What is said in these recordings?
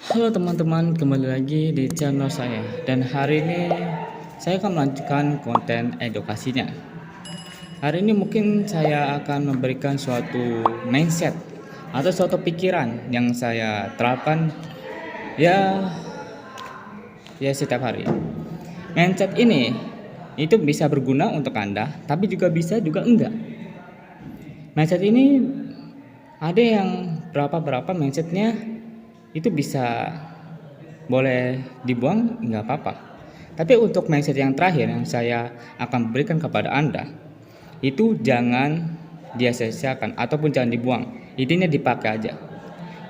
Halo teman-teman, kembali lagi di channel saya. Dan hari ini saya akan melanjutkan konten edukasinya. Hari ini mungkin saya akan memberikan suatu mindset atau suatu pikiran yang saya terapkan ya setiap hari. Mindset ini itu bisa berguna untuk Anda, tapi juga bisa juga enggak. Mindset ini ada yang berapa mindsetnya itu bisa boleh dibuang, nggak apa-apa. Tapi untuk mindset yang terakhir yang saya akan berikan kepada Anda, itu jangan dia sia-siakan ataupun jangan dibuang. Intinya dipakai aja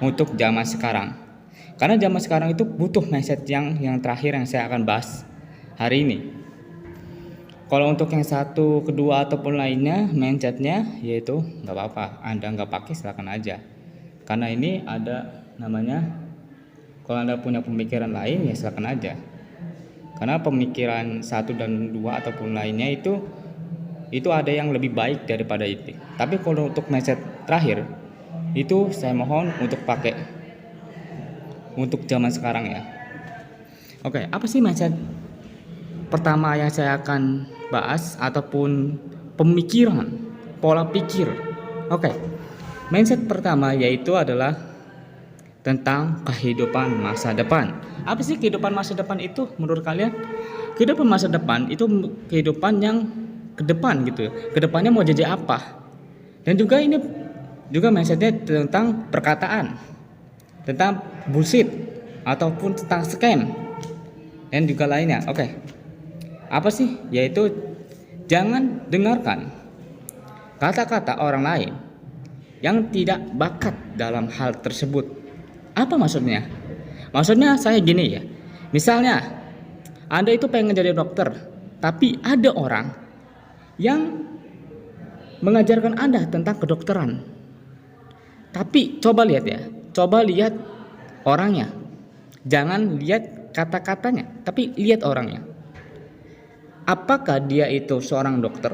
untuk zaman sekarang. Karena zaman sekarang itu butuh mindset yang terakhir yang saya akan bahas hari ini. Kalau untuk yang satu, kedua ataupun lainnya mindsetnya yaitu nggak apa-apa, Anda nggak pakai silakan aja. Karena ini ada namanya, kalau Anda punya pemikiran lain ya silakan aja. Karena pemikiran satu dan dua ataupun lainnya itu ada yang lebih baik daripada itu. Tapi kalau untuk mindset terakhir itu saya mohon untuk pakai untuk zaman sekarang ya. Oke, apa sih mindset pertama yang saya akan bahas ataupun pemikiran, pola pikir? Oke. Mindset pertama yaitu adalah tentang kehidupan masa depan. Apa sih kehidupan masa depan itu menurut kalian? Kehidupan masa depan itu kehidupan yang ke depan gitu. Kedepannya mau jadi apa? Dan juga ini juga mindsetnya tentang perkataan, tentang bullshit ataupun tentang scam dan juga lainnya. Oke. Apa sih? Yaitu jangan dengarkan kata-kata orang lain yang tidak bakat dalam hal tersebut. Apa maksudnya? Maksudnya saya gini ya. Misalnya Anda itu pengen jadi dokter, tapi ada orang yang mengajarkan Anda tentang kedokteran. Tapi coba lihat ya, coba lihat orangnya. Jangan lihat kata-katanya, tapi lihat orangnya. Apakah dia itu seorang dokter?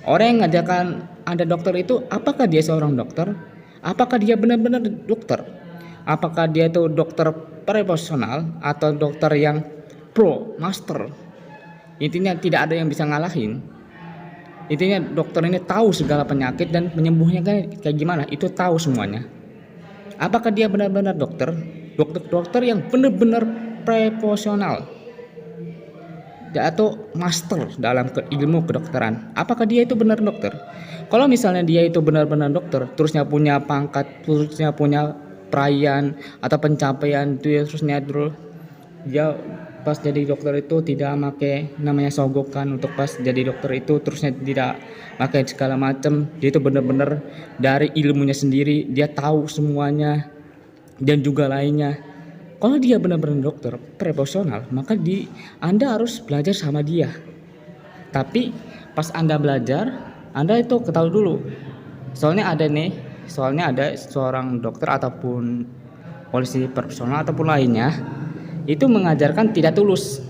Orang yang mengajarkan Anda dokter itu, apakah dia seorang dokter? Apakah dia benar-benar dokter? Apakah dia itu dokter profesional atau dokter yang pro, master? Intinya tidak ada yang bisa ngalahin. Intinya dokter ini tahu segala penyakit dan penyembuhnya kayak gimana, itu tahu semuanya. Apakah dia benar-benar dokter? Dokter yang benar-benar profesional atau master dalam ilmu kedokteran. Apakah dia itu benar dokter? Kalau misalnya dia itu benar-benar dokter, terusnya punya pangkat, terusnya punya perayaan atau pencapaian itu ya, terusnya dulu dia pas jadi dokter itu tidak pakai namanya sogokan untuk pas jadi dokter itu, terusnya tidak pakai segala macam. Dia itu benar-benar dari ilmunya sendiri, dia tahu semuanya dan juga lainnya. Kalau dia benar-benar dokter profesional, maka Anda harus belajar sama dia. Tapi pas Anda belajar, Anda itu ketahui dulu. Soalnya ada seorang dokter ataupun polisi profesional ataupun lainnya itu mengajarkan tidak tulus.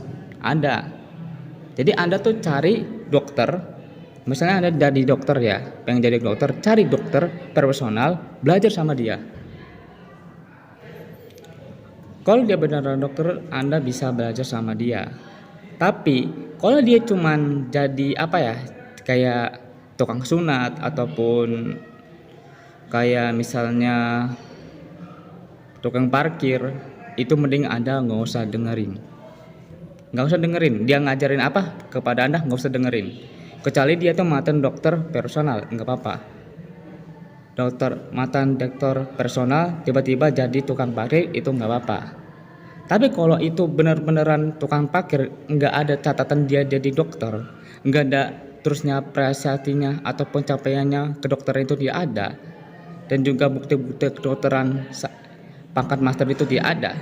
Jadi Anda tuh cari dokter. Misalnya Anda jadi dokter ya, pengen jadi dokter, cari dokter profesional, belajar sama dia. Kalau dia benar-benar dokter, Anda bisa belajar sama dia. Tapi kalau dia cuman jadi kayak tukang sunat ataupun kayak misalnya tukang parkir, itu mending Anda nggak usah dengerin. Dia ngajarin apa kepada Anda, nggak usah dengerin. Kecuali dia tuh mantan dokter personal, nggak apa-apa. Mantan dokter personal tiba-tiba jadi tukang parkir, itu nggak apa-apa. Tapi kalau itu benar-beneran tukang parkir, nggak ada catatan dia jadi dokter, nggak ada terusnya prestasinya atau pencapaiannya kedokteran itu dia ada, dan juga bukti-bukti kedokteran pangkat master itu dia ada,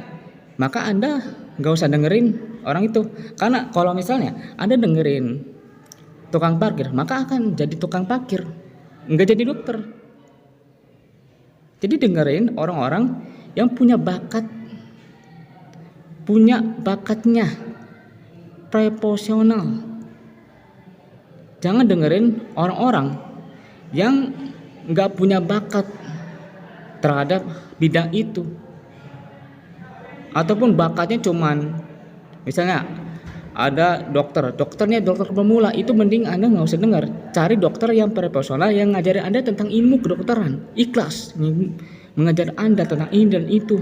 maka Anda nggak usah dengerin orang itu. Karena kalau misalnya Anda dengerin tukang parkir, maka akan jadi tukang parkir, nggak jadi dokter. Jadi dengerin orang-orang yang punya bakatnya profesional. Jangan dengerin orang-orang yang nggak punya bakat terhadap bidang itu. ataupun bakatnya cuman misalnya ada dokternya dokter pemula, itu mending Anda nggak usah dengar. Cari dokter yang profesional yang ngajarin Anda tentang ilmu kedokteran, ikhlas mengajar Anda tentang ini dan itu,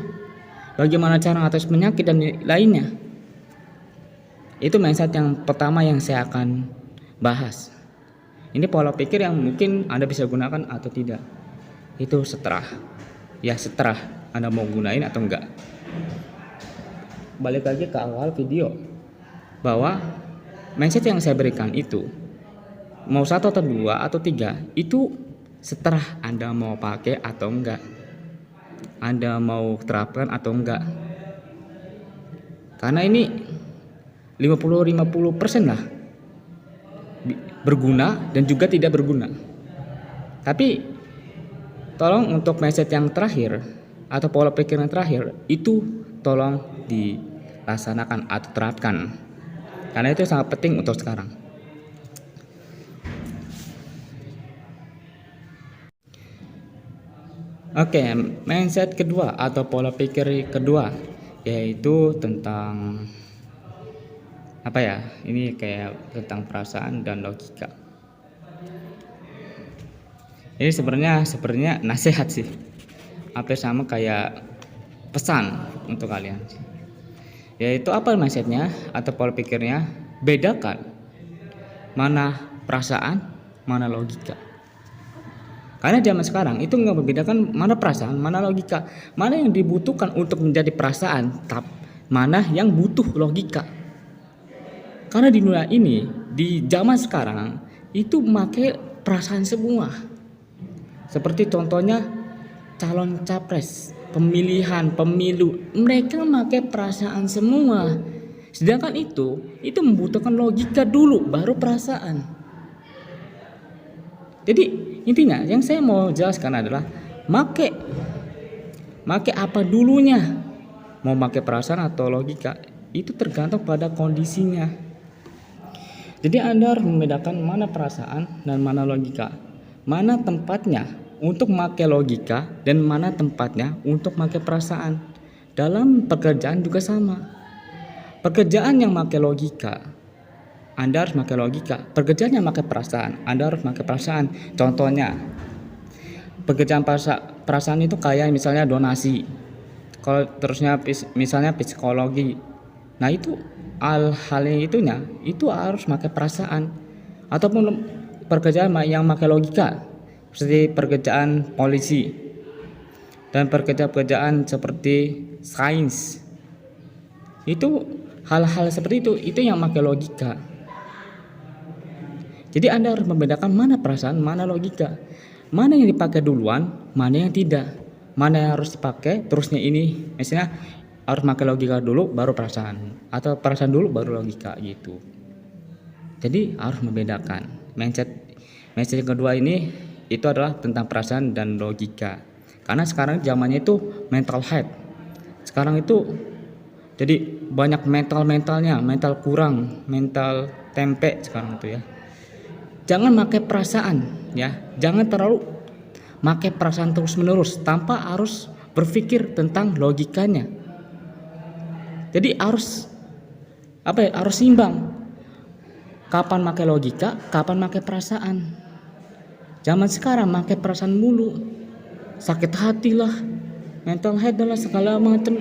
bagaimana cara mengatasi penyakit dan lainnya. Itu mindset yang pertama yang saya akan bahas. Ini pola pikir yang mungkin Anda bisa gunakan atau tidak. Itu seterah Anda mau gunain atau enggak. Balik lagi ke awal video, bahwa mindset yang saya berikan itu mau 1 atau 2 atau 3 itu seterah Anda mau pakai atau enggak, Anda mau terapkan atau enggak. Karena ini 50-50% lah, berguna dan juga tidak berguna. Tapi tolong untuk mindset yang terakhir atau pola pikir yang terakhir itu tolong dilaksanakan atau terapkan, karena itu sangat penting untuk sekarang. Oke, mindset kedua atau pola pikir kedua yaitu tentang apa ya? Ini kayak tentang perasaan dan logika. Ini sebenarnya nasihat sih. Hampir sama kayak pesan untuk kalian. Yaitu apa mindsetnya atau pola pikirnya? Bedakan mana perasaan, mana logika. Karena zaman sekarang itu nggak membedakan mana perasaan, mana logika, mana yang dibutuhkan untuk menjadi perasaan, mana yang butuh logika. Karena di dunia ini, di zaman sekarang itu memakai perasaan semua. Seperti contohnya calon capres, pemilihan, pemilu, mereka memakai perasaan semua. Sedangkan itu membutuhkan logika dulu baru perasaan. Jadi intinya yang saya mau jelaskan adalah make apa dulunya. Mau pakai perasaan atau logika itu tergantung pada kondisinya. Jadi Anda harus membedakan mana perasaan dan mana logika, mana tempatnya untuk memakai logika dan mana tempatnya untuk memakai perasaan. Dalam pekerjaan juga sama. Pekerjaan yang memakai logika, Anda harus memakai logika. Pekerjaan yang memakai perasaan, Anda harus memakai perasaan. Contohnya, pekerjaan perasaan itu kayak misalnya donasi. Kalau terusnya misalnya psikologi. Nah itu hal yang itu harus pakai perasaan. Ataupun pekerjaan yang pakai logika seperti pekerjaan polisi dan pekerjaan seperti sains. Itu hal-hal seperti itu yang pakai logika. Jadi Anda harus membedakan mana perasaan, mana logika, mana yang dipakai duluan, mana yang tidak, mana yang harus dipakai terusnya ini. Misalnya harus pakai logika dulu baru perasaan, atau perasaan dulu baru logika gitu. Jadi harus membedakan. Mindset yang kedua ini itu adalah tentang perasaan dan logika. Karena sekarang zamannya itu mental health. Sekarang itu jadi banyak mental kurang, mental tempe sekarang itu ya. Jangan pakai perasaan ya. Jangan terlalu pakai perasaan terus-menerus tanpa harus berpikir tentang logikanya. Jadi harus harus seimbang. Kapan pakai logika, kapan pakai perasaan. Zaman sekarang pakai perasaan mulu. Sakit hati lah, mental health lah segala macam.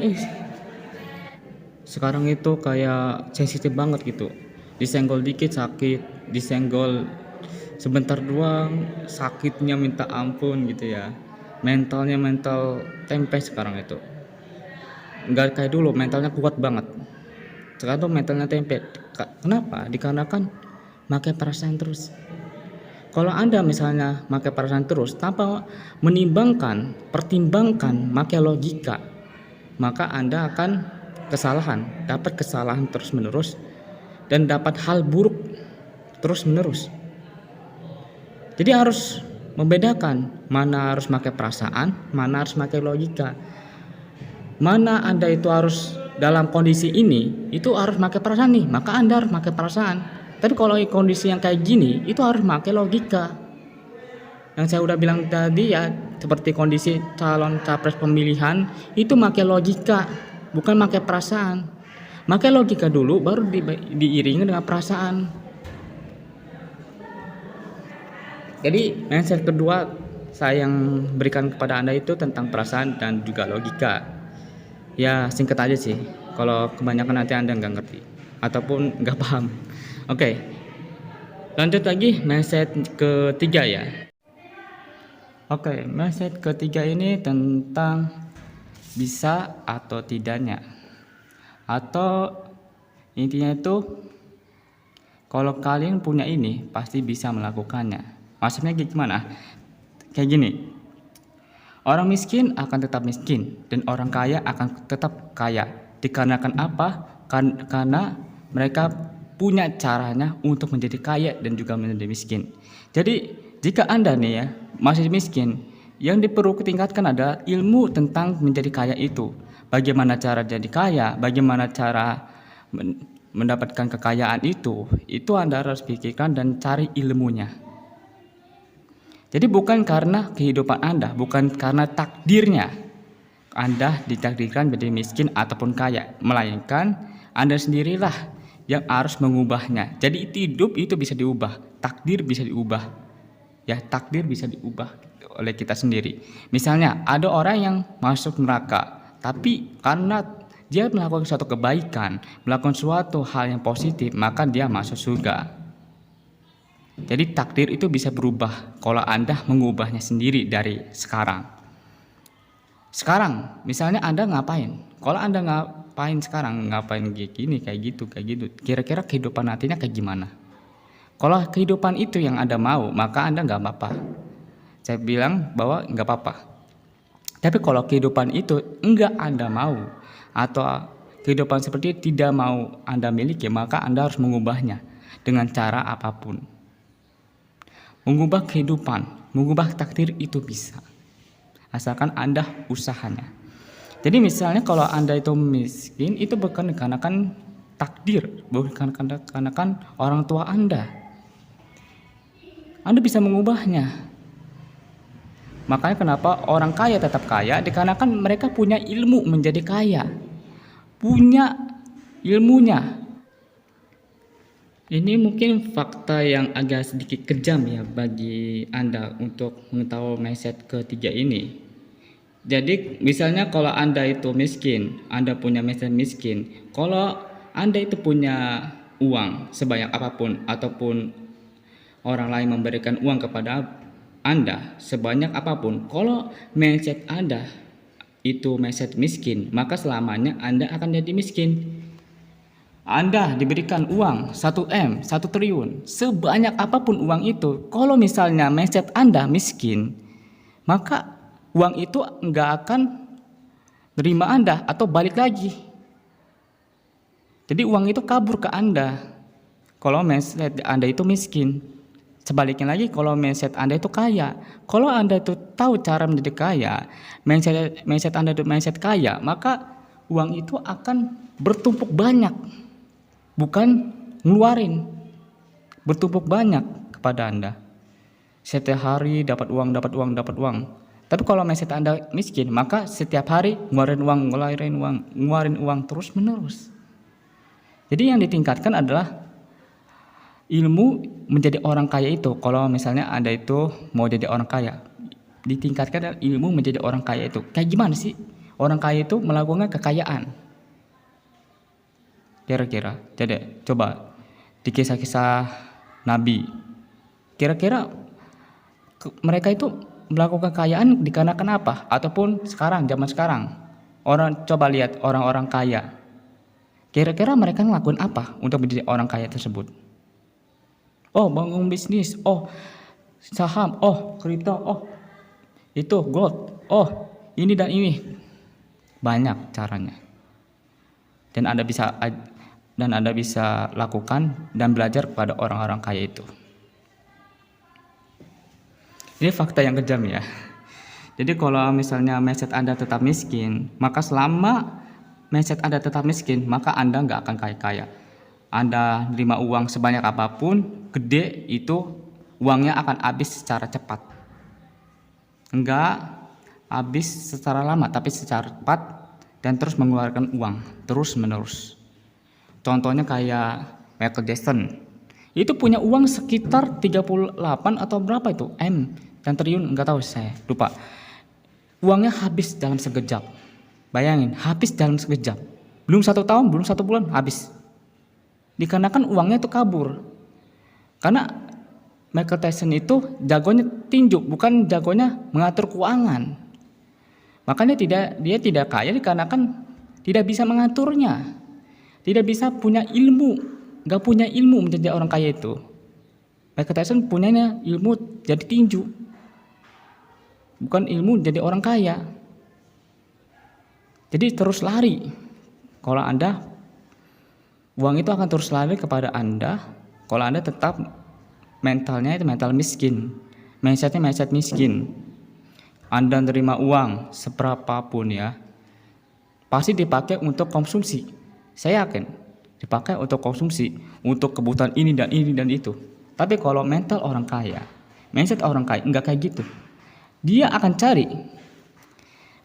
Sekarang itu kayak sensitif banget gitu. Disenggol dikit sakit, disenggol sebentar doang sakitnya minta ampun gitu ya. Mental tempe sekarang itu. Enggak kayak dulu mentalnya kuat banget. Sekarang tuh mentalnya tempe. Kenapa? Dikarenakan pakai perasaan terus. Kalau Anda misalnya pakai perasaan terus tanpa pertimbangkan pakai logika, maka Anda akan dapat kesalahan terus menerus dan dapat hal buruk terus menerus. Jadi harus membedakan mana harus pakai perasaan, mana harus pakai logika. Mana Anda itu harus dalam kondisi ini itu harus pakai perasaan nih, maka Anda harus pakai perasaan. Tapi kalau kondisi yang kayak gini itu harus pakai logika. Yang saya udah bilang tadi ya, seperti kondisi calon capres pemilihan itu pakai logika. bukan pakai perasaan. Pakai logika dulu, baru diiringi dengan perasaan. Jadi mindset kedua saya yang berikan kepada Anda itu tentang perasaan dan juga logika. Ya singkat aja sih, kalau kebanyakan nanti Anda nggak ngerti ataupun nggak paham. Oke, lanjut lagi mindset ketiga ya. Oke, mindset ketiga ini tentang bisa atau tidaknya, atau intinya itu kalau kalian punya ini pasti bisa melakukannya. Maksudnya gimana? Kayak gini, orang miskin akan tetap miskin dan orang kaya akan tetap kaya. Dikarenakan apa? Karena mereka punya caranya untuk menjadi kaya dan juga menjadi miskin. Jadi jika Anda nih ya masih miskin, yang perlu ditingkatkan adalah ilmu tentang menjadi kaya itu. Bagaimana cara jadi kaya, bagaimana cara mendapatkan kekayaan itu Anda harus pikirkan dan cari ilmunya. Jadi bukan karena kehidupan Anda, bukan karena takdirnya Anda ditakdirkan menjadi miskin ataupun kaya, melainkan Anda sendirilah yang harus mengubahnya. Jadi hidup itu bisa diubah, takdir bisa diubah. Ya, takdir bisa diubah oleh kita sendiri. Misalnya ada orang yang masuk neraka, tapi karena dia melakukan suatu kebaikan, melakukan suatu hal yang positif, maka dia masuk surga. Jadi takdir itu bisa berubah kalau Anda mengubahnya sendiri dari sekarang. Sekarang misalnya Anda ngapain? Kalau Anda ngapain sekarang, ngapain gini, kayak gitu. Kira-kira kehidupan nantinya kayak gimana? Kalau kehidupan itu yang Anda mau, maka Anda nggak apa-apa. Saya bilang bahwa nggak apa-apa. Tapi kalau kehidupan itu enggak Anda mau, atau kehidupan seperti itu tidak mau Anda miliki, maka Anda harus mengubahnya dengan cara apapun. Mengubah kehidupan, mengubah takdir itu bisa, asalkan Anda usahanya. Jadi misalnya kalau Anda itu miskin, itu bukan karena takdir, bukan karena orang tua Anda. Anda bisa mengubahnya. Makanya kenapa orang kaya tetap kaya, dikarenakan mereka punya ilmu menjadi kaya, punya ilmunya. Ini mungkin fakta yang agak sedikit kejam ya bagi Anda untuk mengetahui mindset ketiga ini. Jadi misalnya kalau Anda itu miskin, Anda punya mindset miskin. Kalau Anda itu punya uang sebanyak apapun, ataupun orang lain memberikan uang kepada Anda sebanyak apapun, kalau mindset Anda itu mindset miskin, maka selamanya Anda akan jadi miskin. Anda diberikan uang 1 M, 1 triliun, sebanyak apapun uang itu, kalau misalnya mindset Anda miskin, maka uang itu enggak akan terima Anda atau balik lagi. Jadi uang itu kabur ke Anda kalau mindset Anda itu miskin. Sebaliknya lagi, kalau mindset Anda itu kaya, kalau Anda itu tahu cara menjadi kaya, mindset Anda itu mindset kaya, maka uang itu akan bertumpuk banyak. Bukan ngeluarin, bertumpuk banyak kepada Anda. Setiap hari dapat uang. Tapi kalau mindset Anda miskin, maka setiap hari ngeluarin uang terus menerus. Jadi yang ditingkatkan adalah ilmu menjadi orang kaya itu. Kalau misalnya Anda itu mau jadi orang kaya, ditingkatkan adalah ilmu menjadi orang kaya itu. Kayak gimana sih orang kaya itu melakukan kekayaan? Kira-kira, jadi coba di kisah-kisah Nabi, kira-kira mereka itu melakukan kekayaan dikarenakan apa? Ataupun zaman sekarang, orang coba lihat orang-orang kaya, kira-kira mereka ngelakuin apa untuk menjadi orang kaya tersebut? Oh, bangun bisnis, oh saham, oh kripto, oh itu gold, oh ini dan ini, banyak caranya. Dan Anda bisa lakukan dan belajar kepada orang-orang kaya itu. Ini fakta yang kejam ya. Jadi kalau misalnya mindset Anda tetap miskin, maka selama mindset Anda tetap miskin, maka Anda nggak akan kaya-kaya. Anda terima uang sebanyak apapun, gede itu uangnya akan habis secara cepat. Enggak habis secara lama, tapi secara cepat dan terus mengeluarkan uang terus menerus. Contohnya kayak Michael Jackson. Itu punya uang sekitar 38 atau berapa itu dan triliun, nggak tahu, saya lupa. Uangnya habis dalam sekejap. Bayangin, habis dalam sekejap. Belum 1 tahun, belum 1 bulan, habis. Dikarenakan uangnya itu kabur. Karena Michael Tyson itu jagonya tinju, bukan jagonya mengatur keuangan. Makanya dia tidak kaya dikarenakan tidak bisa mengaturnya. Tidak bisa punya ilmu, gak punya ilmu menjadi orang kaya itu. Michael Tyson punyanya ilmu jadi tinju, bukan ilmu jadi orang kaya. Jadi terus lari. Kalau Anda, uang itu akan terus lari kepada Anda kalau Anda tetap mentalnya itu mental miskin, mindsetnya mindset miskin. Anda terima uang seberapapun ya, pasti dipakai untuk konsumsi. Saya yakin dipakai untuk konsumsi, untuk kebutuhan ini dan ini dan itu. Tapi kalau mental orang kaya, mindset orang kaya enggak kayak gitu. Dia akan cari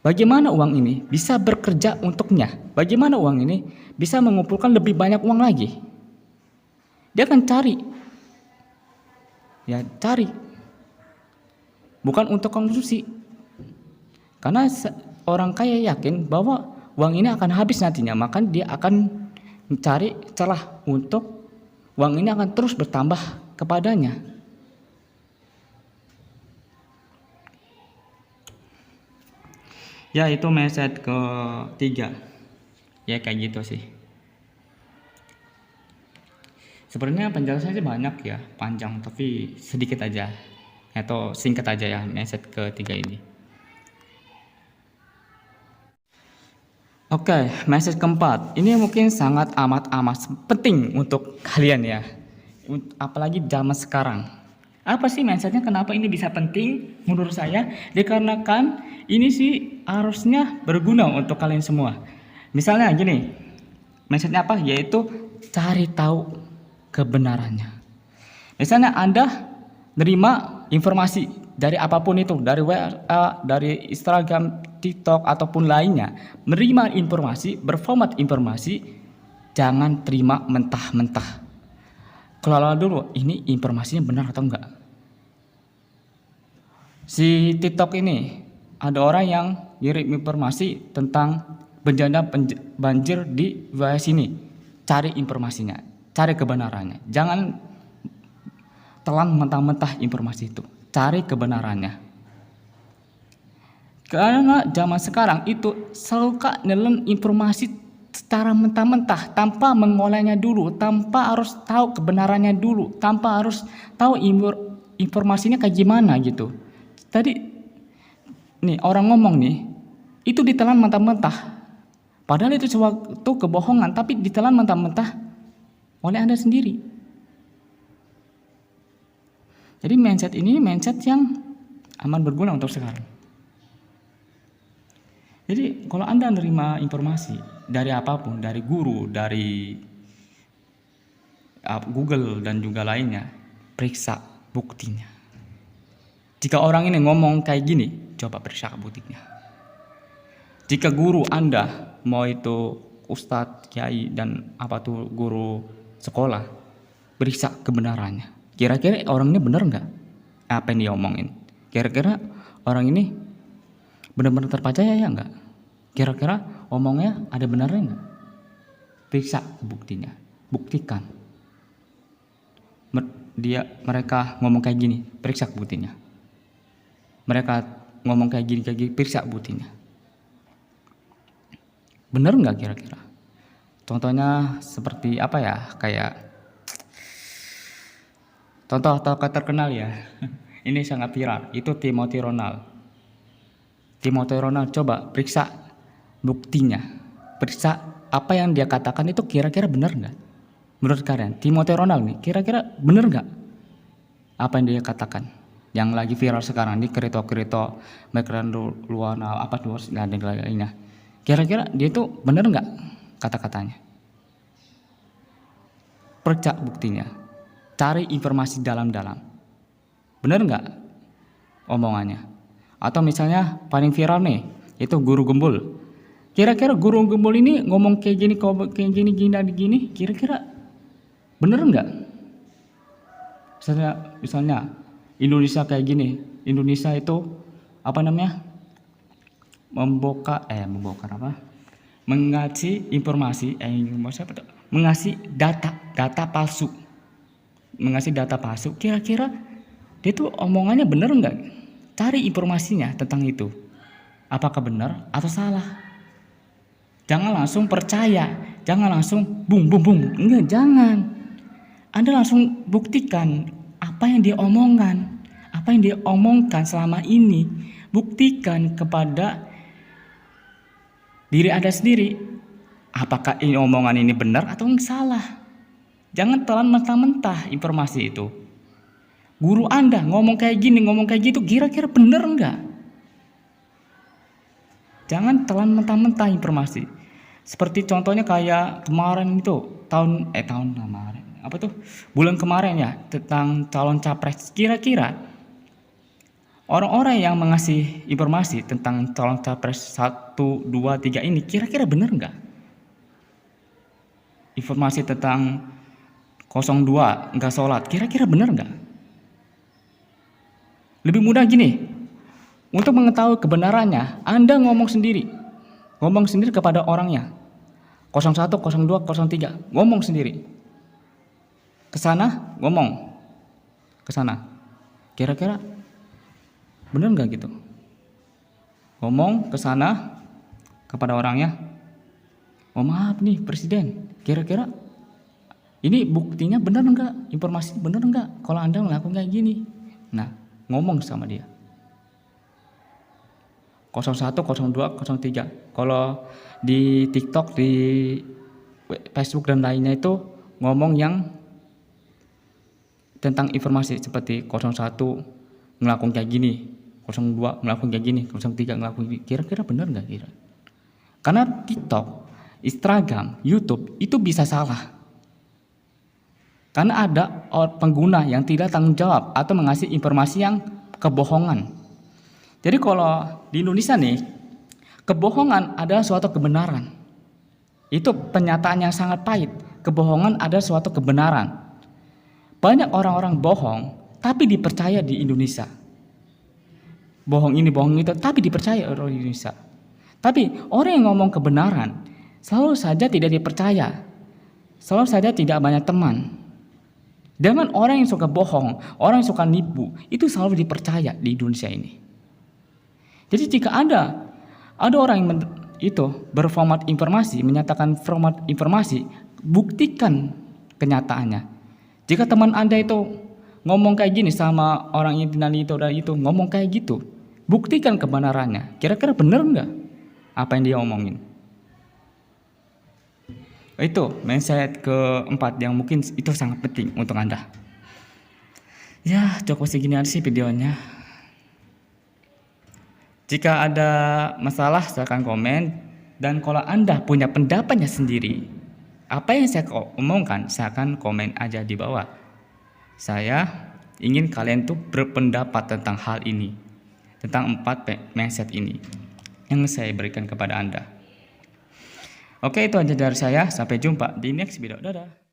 bagaimana uang ini bisa bekerja untuknya, bagaimana uang ini bisa mengumpulkan lebih banyak uang lagi. Dia akan cari, bukan untuk konsumsi. Karena orang kaya yakin bahwa uang ini akan habis nantinya, maka dia akan mencari celah untuk uang ini akan terus bertambah kepadanya. Ya, itu mindset ketiga. Ya kayak gitu sih. Sebenarnya penjelasannya banyak ya, panjang, tapi sedikit aja atau singkat aja ya mindset ketiga ini. Oke, mindset keempat. Ini mungkin sangat amat penting untuk kalian ya. Apalagi zaman sekarang. Apa sih mindsetnya? Kenapa ini bisa penting menurut saya? Dikarenakan ini sih harusnya berguna untuk kalian semua. Misalnya gini, mindsetnya apa? Yaitu cari tahu kebenarannya. Misalnya Anda nerima informasi dari apapun itu, dari WA, dari Instagram, TikTok ataupun lainnya, menerima informasi, berformat informasi, jangan terima mentah-mentah. Kelola dulu, ini informasinya benar atau enggak. Si TikTok ini ada orang yang ngirim informasi tentang bencana banjir di wilayah sini. Cari informasinya, cari kebenarannya. Jangan telan mentah-mentah informasi itu. Cari kebenarannya. Karena zaman sekarang itu suka nelen informasi secara mentah-mentah tanpa mengolahnya dulu, tanpa harus tahu kebenarannya dulu, tanpa harus tahu informasinya kayak gimana gitu. Tadi nih orang ngomong nih, itu ditelan mentah-mentah. Padahal itu suatu kebohongan, tapi ditelan mentah-mentah oleh Anda sendiri. Jadi mindset ini mindset yang aman berguna untuk sekarang. Jadi kalau Anda menerima informasi dari apapun, dari guru, dari Google dan juga lainnya, periksa buktinya. Jika orang ini ngomong kayak gini, coba periksa buktinya. Jika guru Anda, mau itu ustadz, kiai, dan apa tuh guru sekolah, periksa kebenarannya. Kira-kira orang ini benar nggak apa yang dia omongin? Kira-kira orang ini benar-benar terpercaya ya nggak? Kira-kira omongnya ada benarnya nggak? Periksa buktinya, buktikan. Mereka ngomong kayak gini, periksa buktinya. Mereka ngomong kayak gini, periksa buktinya. Benar nggak kira-kira? Contohnya seperti apa ya? Kayak contoh tokoh terkenal ya. Ini sangat viral. Itu Timothy Ronald. Timothy Ronald, coba periksa buktinya. Periksa apa yang dia katakan itu kira-kira benar nggak? Menurut kalian, Timothy Ronald nih, kira-kira benar nggak apa yang dia katakan? Yang lagi viral sekarang di kereta Luana apa tuh dan lainnya. Kira-kira dia itu benar nggak kata-katanya? Periksa buktinya. Cari informasi dalam-dalam. Benar nggak omongannya? Atau misalnya paling viral nih, itu guru gembul. Kira-kira guru gembul ini ngomong kayak gini, kira-kira bener nggak? Misalnya Indonesia kayak gini, Indonesia itu apa namanya? Membongkar apa? Mengasih informasi, mengasih data palsu, kira-kira dia tuh omongannya bener nggak? Cari informasinya tentang itu, apakah benar atau salah. Jangan langsung percaya, jangan langsung bung, enggak, jangan. Anda langsung buktikan apa yang dia omongkan selama ini, buktikan kepada diri Anda sendiri, apakah ini omongan ini benar atau salah. Jangan telan mentah-mentah informasi itu. Guru Anda ngomong kayak gini, ngomong kayak gitu, kira-kira benar enggak? Jangan telan mentah-mentah informasi. Seperti contohnya kayak kemarin itu, bulan kemarin ya, tentang calon capres. Kira-kira orang-orang yang mengasih informasi tentang calon capres 1, 2, 3 ini kira-kira benar enggak? Informasi tentang 02 enggak sholat, kira-kira benar enggak? Lebih mudah gini, untuk mengetahui kebenarannya, Anda ngomong sendiri kepada orangnya. 01, 02, 03, ngomong sendiri. Kesana, ngomong. Kesana. Kira-kira benar nggak gitu? Ngomong kesana kepada orangnya. Oh maaf nih Presiden, kira-kira ini buktinya benar nggak? Informasi benar nggak? Kalau Anda melakukan kayak gini. Nah, ngomong sama dia. 01, 02, 03. Kalau di TikTok, di Facebook dan lainnya itu ngomong yang tentang informasi seperti 01 ngelakuin kayak gini, 02 ngelakuin kayak gini, 03 ngelakuin gini. Kira-kira benar nggak kira? Karena TikTok, Instagram, YouTube itu bisa salah. Karena ada pengguna yang tidak tanggung jawab atau mengasih informasi yang kebohongan. Jadi kalau di Indonesia nih, kebohongan adalah suatu kebenaran. Itu pernyataan yang sangat pahit. Kebohongan adalah suatu kebenaran. Banyak orang-orang bohong, tapi dipercaya di Indonesia. Bohong ini, bohong itu, tapi dipercaya orang Indonesia. Tapi orang yang ngomong kebenaran, selalu saja tidak dipercaya. Selalu saja tidak banyak teman. Dengan orang yang suka bohong, orang yang suka nipu, itu selalu dipercaya di Indonesia ini. Jadi jika ada orang yang berformat informasi, menyatakan format informasi, buktikan kenyataannya. Jika teman Anda itu ngomong kayak gini sama orang ini dan itu ngomong kayak gitu, buktikan kebenarannya. Kira-kira benar nggak apa yang dia omongin? Itu mindset keempat yang mungkin itu sangat penting untuk Anda. Ya, cukup segini aja sih videonya. Jika ada masalah silahkan komen, dan kalau Anda punya pendapatnya sendiri, apa yang saya omongkan silahkan komen aja di bawah. Saya ingin kalian tuh berpendapat tentang hal ini, tentang 4 mindset ini yang saya berikan kepada Anda. Oke, itu aja dari saya, sampai jumpa di next video. Dadah.